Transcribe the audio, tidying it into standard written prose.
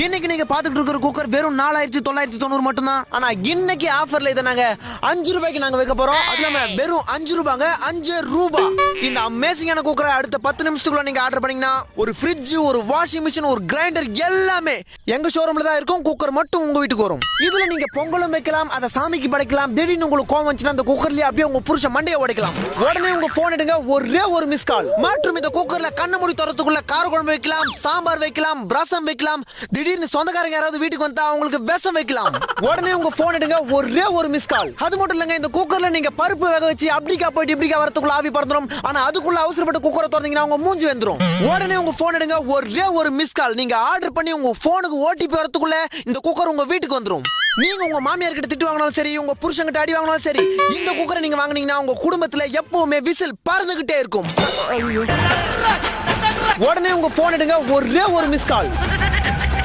இன்னைக்கு நீங்க பாத்துட்டு இருக்கிற குக்கர் வெறும் 4990 மட்டும் தான். ஆனா இன்னைக்கு ஆஃபர்ல இதை நாங்க 5 ரூபாய்க்கு நாங்க வைக்க போறோம். அது இல்லாம வெறும் 5 ரூபாங்க, 5 ரூபாய். இந்த அமேசிங்கான குக்கரை அடுத்த 10 நிமிஷத்துக்குள்ள நீங்க ஆர்டர் பண்ணீங்கன்னா ஒரு ஃப்ரிட்ஜ், ஒரு வாஷிங் மிஷின், ஒரு கிரைண்டர் எல்லாமே எங்க ஷோரூம்ல தான் இருக்கும். குக்கர் மட்டும் உங்க வீட்டுக்கு வரும். இதுல நீங்க பொங்கலும் வைக்கலாம், அதை சாமிக்கு படைக்கலாம். திடீர்னு உங்களுக்கு கோவம் வந்துச்சுன்னா அந்த குக்கர்லயே அப்படியே உங்க புருஷ மண்டையை உடைக்கலாம். உடனே உங்க போன் எடுங்க, ஒரே ஒரு மிஸ் கால். மற்றும் இந்த குக்கர்ல கண்ண மூடி தரத்துக்குள்ள கார குழம்பு வைக்கலாம், சாம்பார் வைக்கலாம், ரசம் வைக்கலாம். திடீர்னு சொந்தக்காரங்க யாராவது வீட்டுக்கு வந்தா அவங்களுக்கு விஷம் வைக்கலாம். உடனே உங்க போன் எடுங்க, ஒரே ஒரு மிஸ் கால். அது மட்டும் இல்லங்க, இந்த குக்கர்ல நீங்க பருப்பு வேக வச்சு அப்படிக்கா போயிட்டு இப்படிக்கா வரதுக்குள்ள ஆவி பறந்துரும். ஆனா அதுக்குள்ள அவசரப்பட்டு குக்கரை திறந்தீங்கன்னா உங்க மூஞ்சி வந்துரும். உடனே உங்க போன் எடுங்க, ஒரே ஒரு மிஸ் கால். நீங்க ஆர்டர் பண்ணி உங்க போனுக்கு ஓடிபி வரதுக்குள்ள இந்த குக்கர் உங்க வீட்டுக்கு வந்துரும். நீங்க உங்க மாமியார் கிட்ட திட்டு வாங்கினாலும் சரி, உங்க புருஷன் அடி வாங்கினாலும் சரி, இந்த குக்கரை நீங்க வாங்குனீங்கன்னா உங்க குடும்பத்துல எப்பவுமே விசில் பறந்துகிட்டே இருக்கும். உடனே உங்க போன் எடுங்க, ஒரே ஒரு மிஸ் கால்.